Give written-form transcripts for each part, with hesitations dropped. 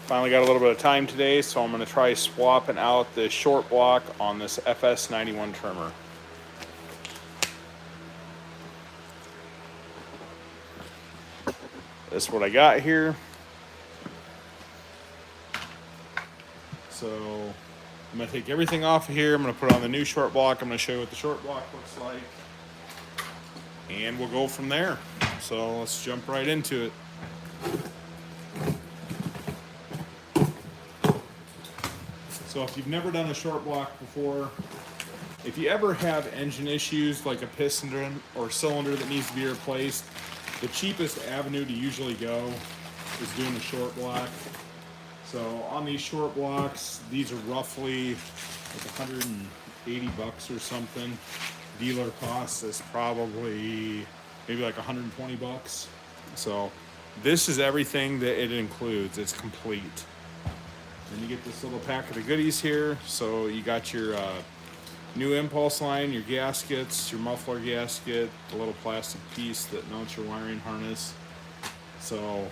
Finally got a little bit of time today, so I'm going to try swapping out the short block on this FS 91 trimmer. This is what I got here. So I'm going to take everything off of here. I'm going to put on the new short block. I'm going to show you what the short block looks like. And we'll go from there. So let's jump right into it. So if you've never done a short block before, if you ever have engine issues like a piston or cylinder that needs to be replaced, the cheapest avenue to usually go is doing a short block. So on these short blocks, these are roughly like 180 bucks or something. Dealer cost is probably maybe like 120 bucks. So this is everything that it includes. It's complete. Then you get this little pack of the goodies here. So you got your new impulse line, your gaskets, your muffler gasket, a little plastic piece that mounts your wiring harness. So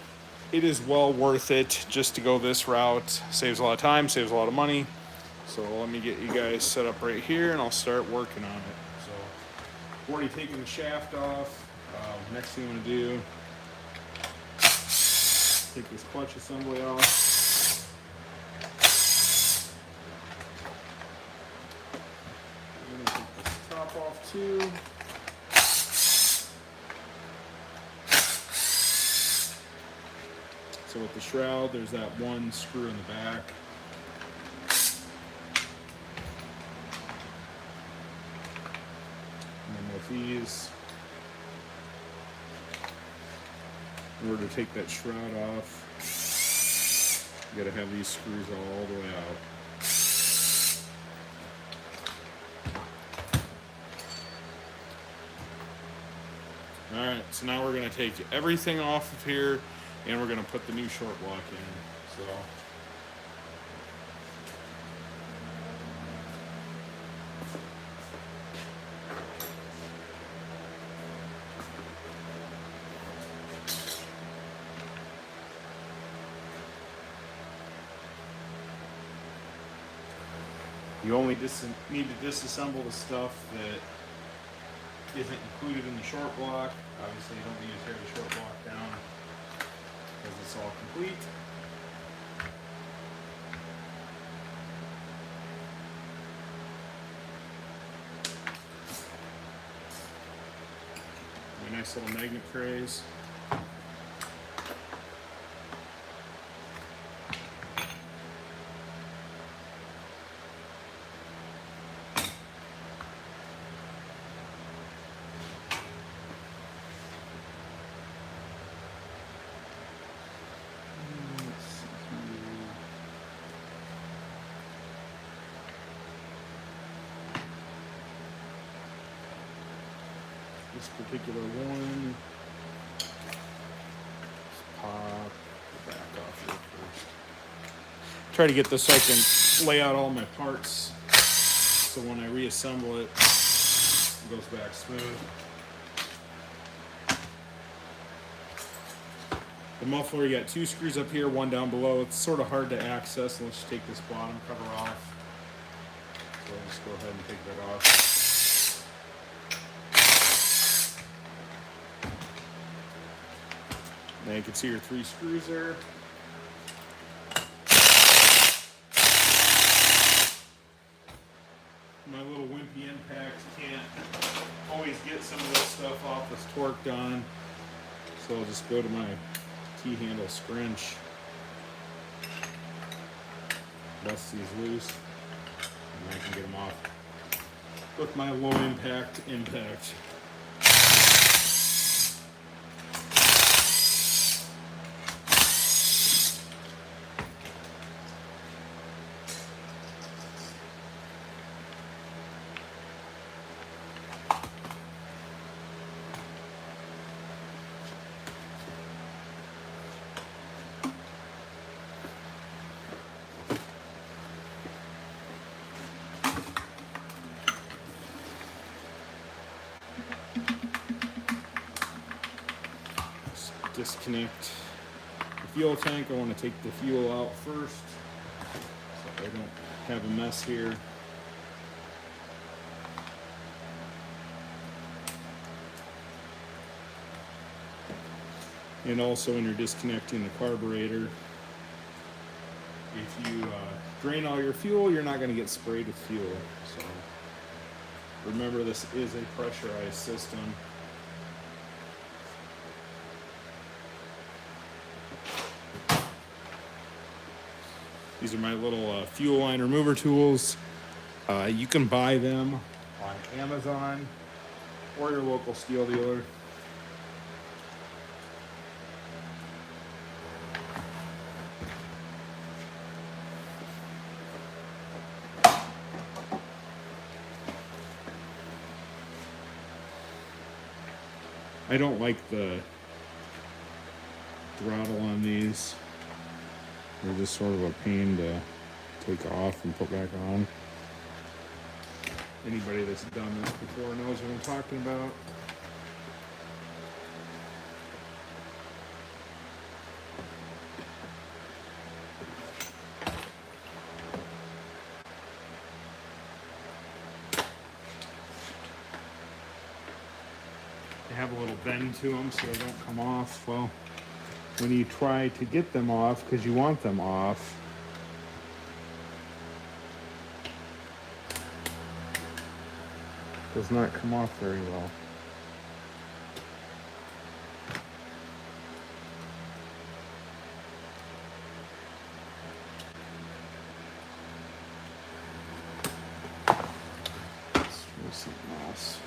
it is well worth it just to go this route. Saves a lot of time, saves a lot of money. So let me get you guys set up right here and I'll start working on it. So I've already taken the shaft off. Next thing I'm going to do, take this clutch assembly off. I'm going to take this top off too. So with the shroud, there's that one screw in the back. And then with these, in order to take that shroud off, you gotta have these screws all the way out. Alright, so now we're gonna take everything off of here and we're going to put the new short block in. So you only need to disassemble the stuff that isn't included in the short block. Obviously you don't need to tear the short block down because it's all complete. My nice little magnet trays. This particular one, let's pop the back off here first. Try to get this so I can lay out all my parts so when I reassemble it, it goes back smooth. The muffler, you got two screws up here, one down below. It's sort of hard to access unless you take this bottom cover off. So I'll just go ahead and take that off. Now you can see your three screws there. My little wimpy impact can't always get some of this stuff off that's torqued on. So I'll just go to my T-handle scrunch. Bust these loose. And I can get them off with my low impact. disconnect the fuel tank, I want to take the fuel out first so I don't have a mess here. And also when you're disconnecting the carburetor, if you drain all your fuel, you're not going to get sprayed with fuel. So remember, this is a pressurized system. These are my little fuel line remover tools. You can buy them on Amazon or your local Stihl dealer. I don't like the throttle on these. They're just sort of a pain to take off and put back on. Anybody that's done this before knows what I'm talking about. They have a little bend to them so they don't come off. Well, when you try to get them off, because you want them off, it does not come off very well. Let's try something else.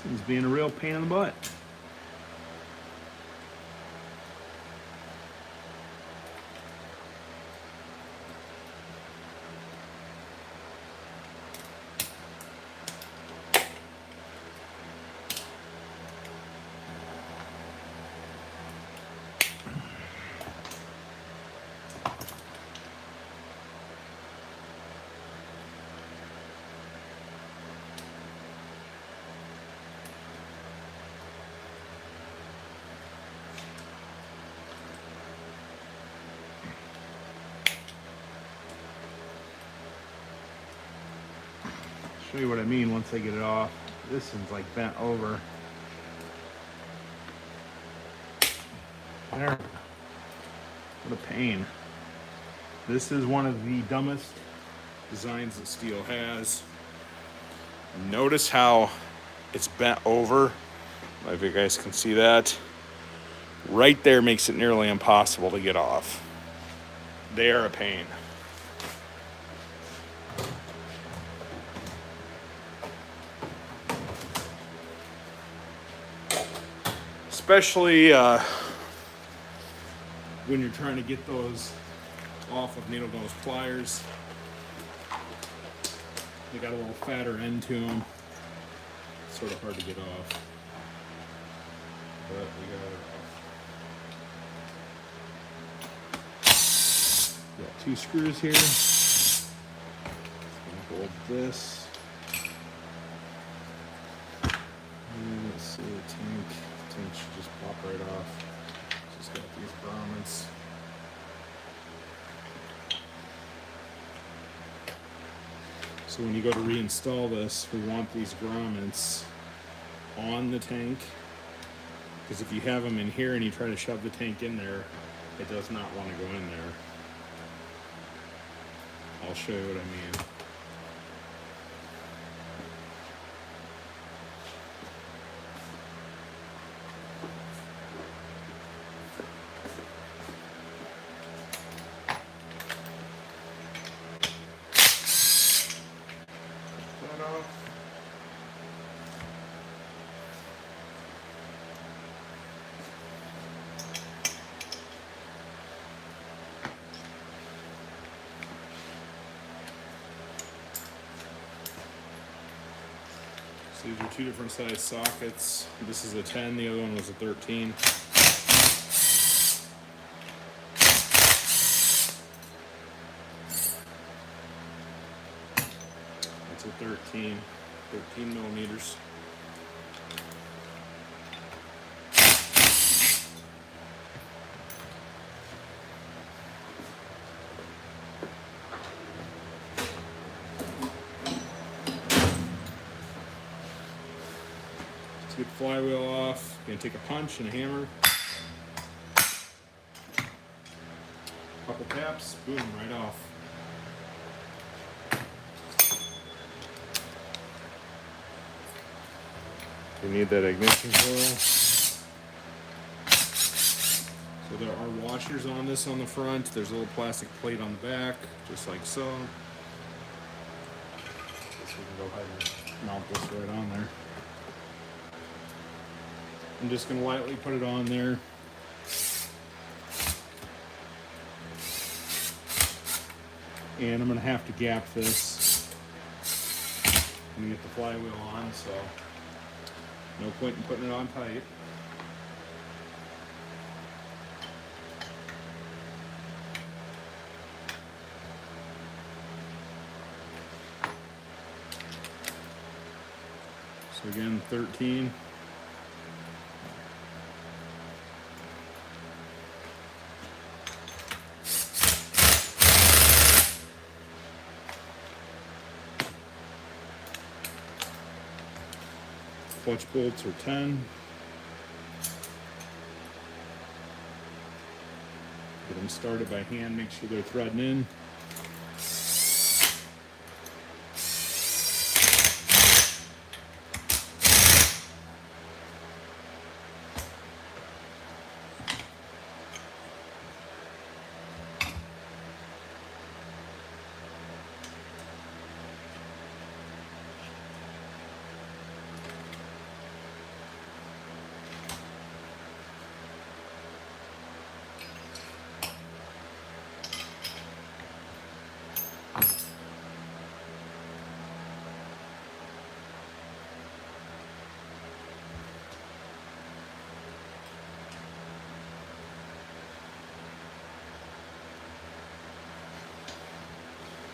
This is being a real pain in the butt. Show you what I mean once I get it off. This one's like bent over. There. What a pain. This is one of the dumbest designs that Stihl has. Notice how it's bent over. I don't know if you guys can see that. Right there makes it nearly impossible to get off. They are a pain. Especially when you're trying to get those off of needle nose pliers. They got a little fatter end to them. It's sort of hard to get off. But we got it off. Got 2 screws here. Just gonna hold this. And let's see the tank. Tank should just pop right off. Just got these grommets. So when you go to reinstall this, we want these grommets on the tank, because if you have them in here and you try to shove the tank in there, it does not want to go in there. I'll show you what I mean. So these are two different size sockets. This is a 10, the other one was a 13. That's a 13 millimeters. To get the flywheel off, you're gonna take a punch and a hammer. Couple taps, boom, right off. You need that ignition coil. So there are washers on this on the front. There's a little plastic plate on the back, just like so. Guess we can go ahead and mount this right on there. I'm just going to lightly put it on there. And I'm going to have to gap this and get the flywheel on, so no point in putting it on tight. So again, 13. Clutch bolts are 10. Get them started by hand, make sure they're threading in.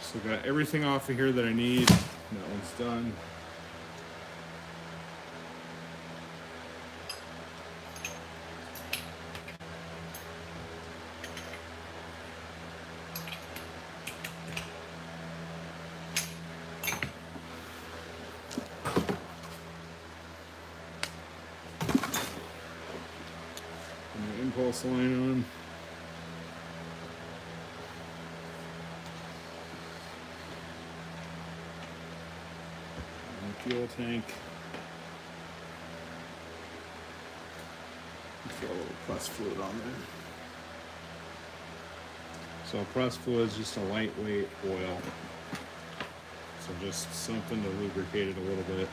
So got everything off of here that I need. That one's done. And the impulse line on. Fuel tank. Feel a little press fluid on there. So press fluid is just a lightweight oil. So just something to lubricate it a little bit.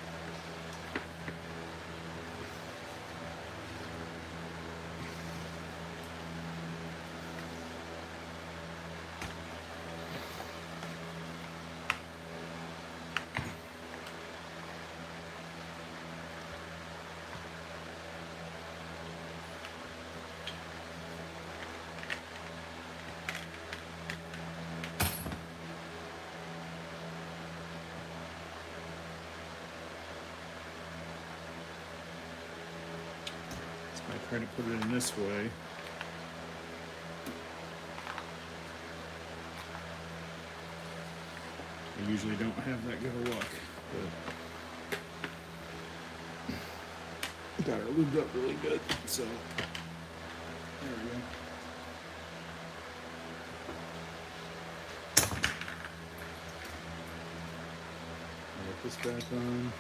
I try to put it in this way. I usually don't have that good a look, but got it lubed up really good, so there we go. I'll put this back on.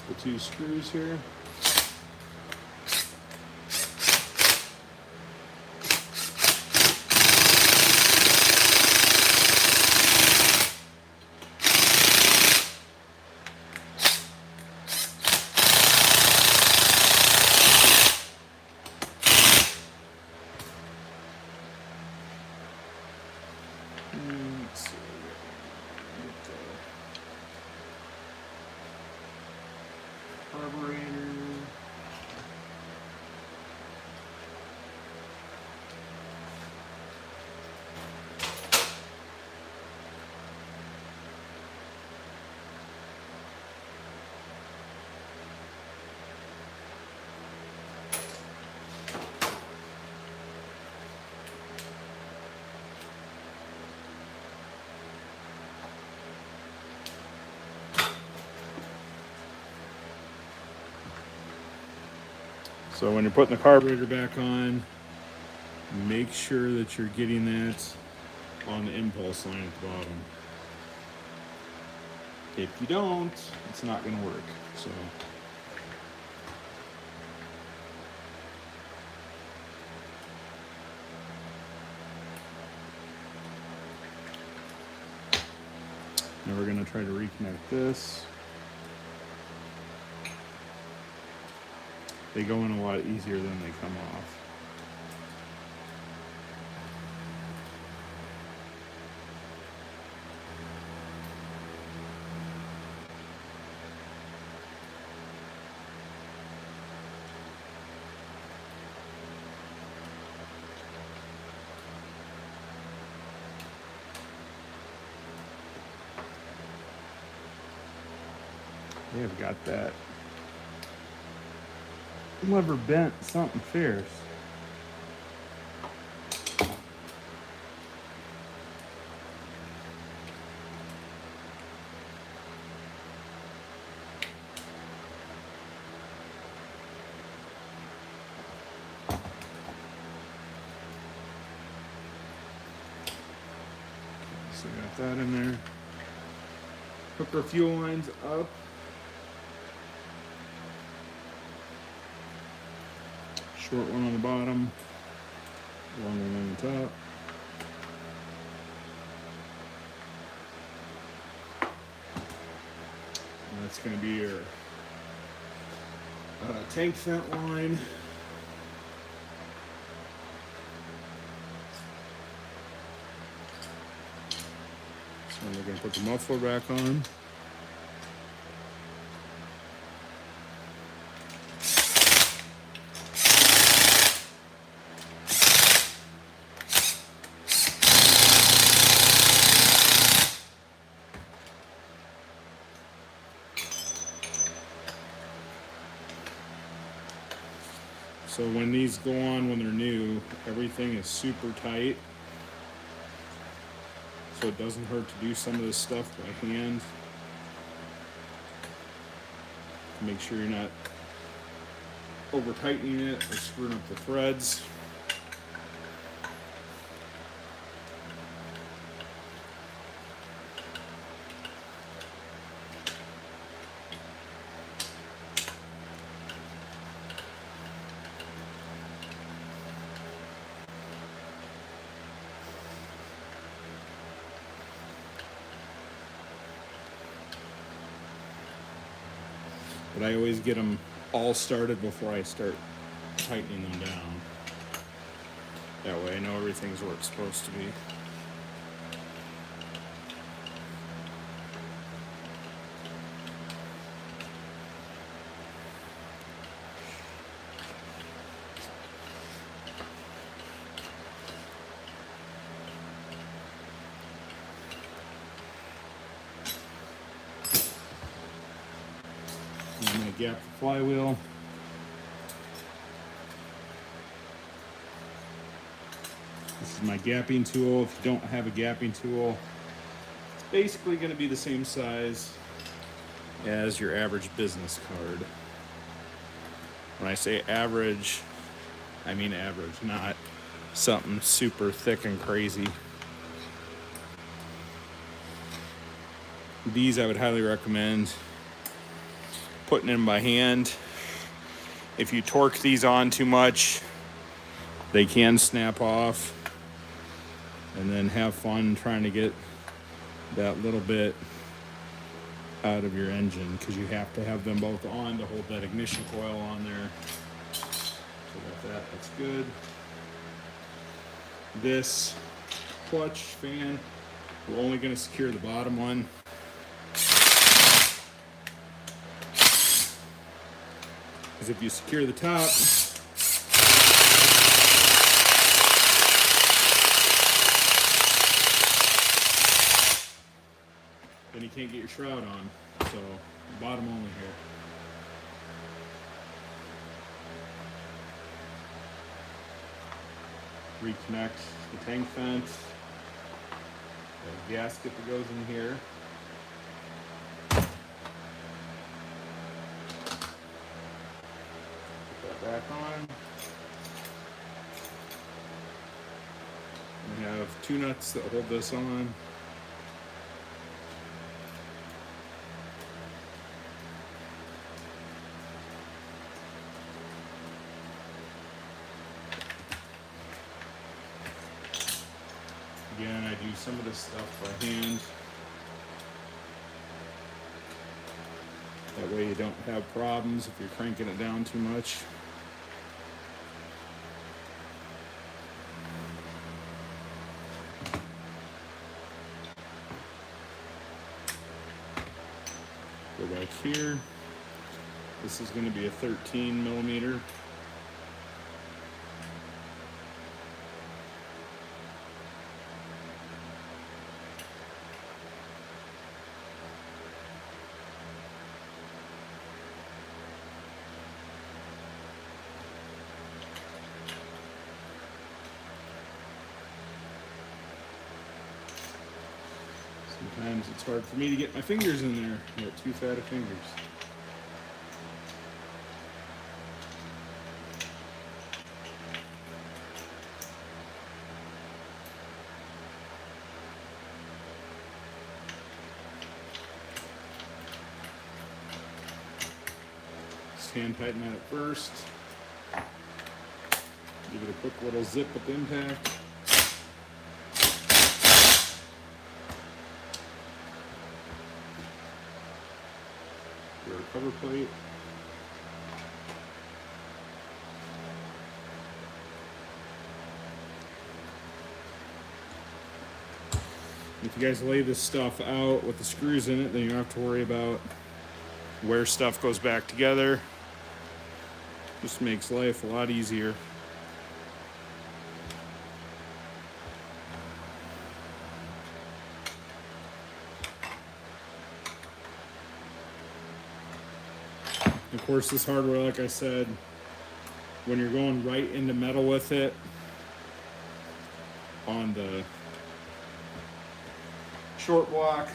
The two screws here. Let's see. Carburetor. So when you're putting the carburetor back on, make sure that you're getting that on the impulse line at the bottom. If you don't, it's not going to work. So now we're going to try to reconnect this. They go in a lot easier than they come off. They have got that lever bent something fierce. So got that in there. Hook our fuel lines up. Short one on the bottom, long one on the top. And that's going to be your tank vent line. So we're going to put the muffler back on. So when these go on when they're new, everything is super tight. So it doesn't hurt to do some of this stuff by hand. Make sure you're not over tightening it or screwing up the threads. But I always get them all started before I start tightening them down. That way I know everything's where it's supposed to be. I'm going to gap the flywheel. This is my gapping tool. If you don't have a gapping tool, it's basically going to be the same size as your average business card. When I say average, I mean average, not something super thick and crazy. These I would highly recommend putting in by hand. If you torque these on too much, they can snap off, and then have fun trying to get that little bit out of your engine, because you have to have them both on to hold that ignition coil on there. So got that, that's good. This clutch fan We're only going to secure the bottom one. Because if you secure the top, then you can't get your shroud on. So, bottom only here. Reconnect the tank vent. The gasket that goes in here. Put that back on. We have 2 nuts that hold this on. Again, I do some of this stuff by hand. That way you don't have problems if you're cranking it down too much. Go back here. This is going to be a 13 millimeter. Sometimes it's hard for me to get my fingers in there. I got too fat of fingers. Just hand tighten that at first. Give it a quick little zip with impact. Rear cover plate. If you guys lay this stuff out with the screws in it, then you don't have to worry about where stuff goes back together. Just makes life a lot easier. Of course, this hardware, like I said, when you're going right into metal with it on the short block,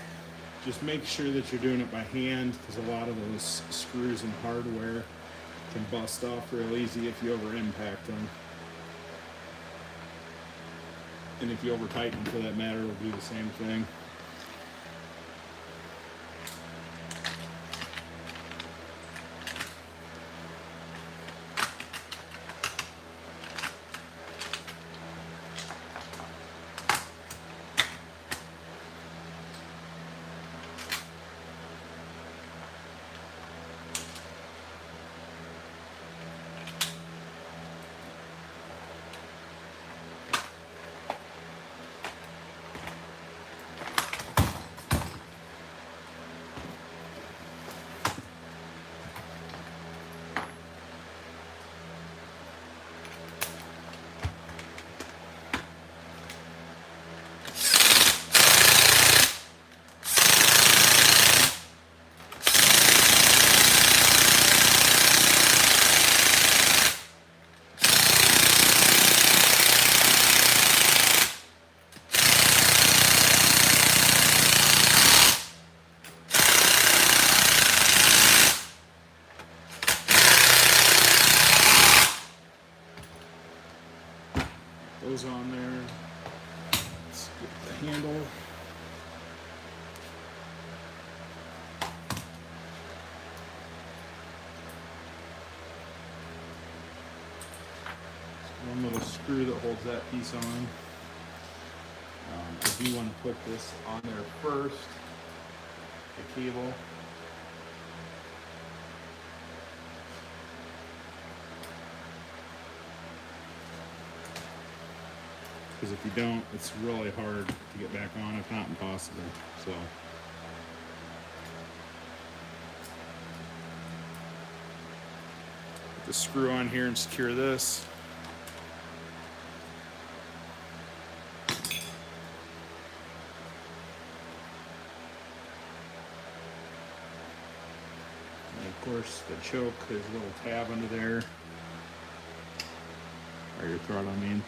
just make sure that you're doing it by hand, because a lot of those screws and hardware can bust off real easy if you over impact them. And if you over tighten for that matter, it'll do the same thing. Those on there. Let's get the handle. One little screw that holds that piece on. I do want to put this on there first. The cable. because if you don't, it's really hard to get back on, if not impossible. So put the screw on here and secure this. And of course, the choke, there's a little tab under there, or your throttle, I mean.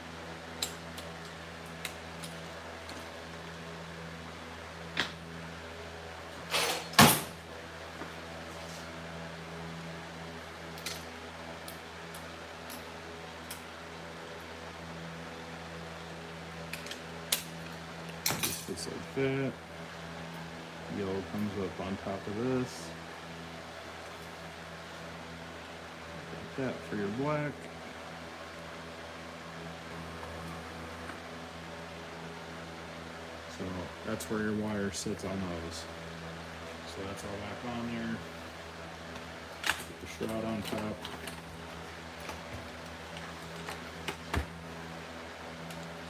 Just like that. Yellow comes up on top of this. Like that for your black. So that's where your wire sits on those. So that's all back on there. Put the shroud on top.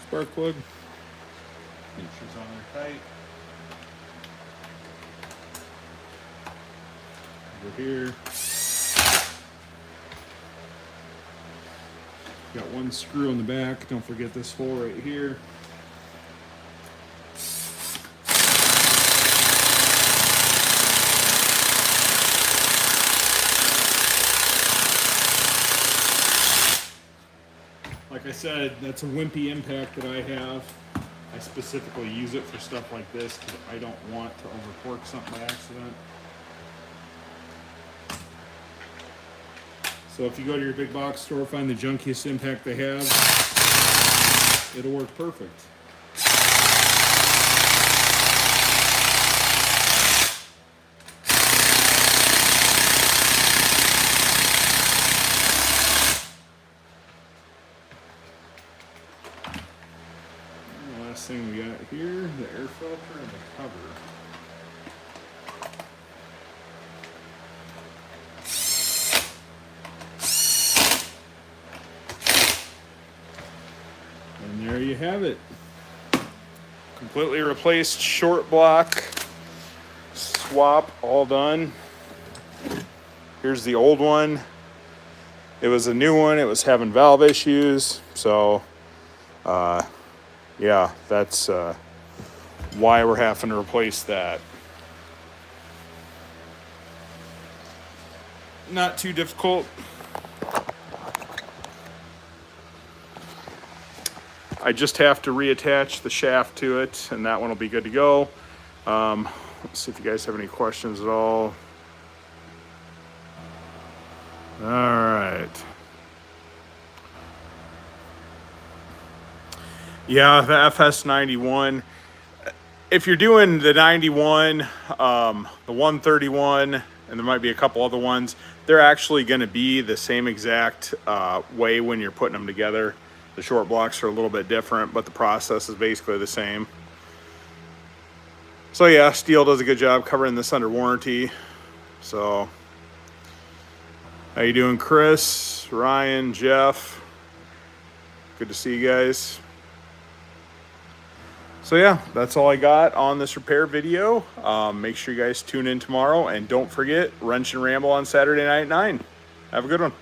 Spark plug. Make sure it's on there tight. Over here. Got one screw in the back. Don't forget this hole right here. Like I said, that's a wimpy impact that I have. I specifically use it for stuff like this because I don't want to over-torque something by accident. So if you go to your big box store, find the junkiest impact they have, it'll work perfect. Last thing we got here, the air filter and the cover. And there you have it. Completely replaced short block swap, all done. Here's the old one. It was a new one. It was having valve issues. So, yeah, that's why we're having to replace that. Not too difficult. I just have to reattach the shaft to it, and that one will be good to go. Let's see if you guys have any questions at all. All right. Yeah, the FS91. If you're doing the 91, the 131, and there might be a couple other ones, they're actually going to be the same exact way when you're putting them together. The short blocks are a little bit different, but the process is basically the same. So yeah, Stihl does a good job covering this under warranty. So, how you doing, Chris, Ryan, Jeff? Good to see you guys. So yeah, that's all I got on this repair video. Make sure you guys tune in tomorrow, and don't forget, Wrench and Ramble on Saturday night at 9. Have a good one.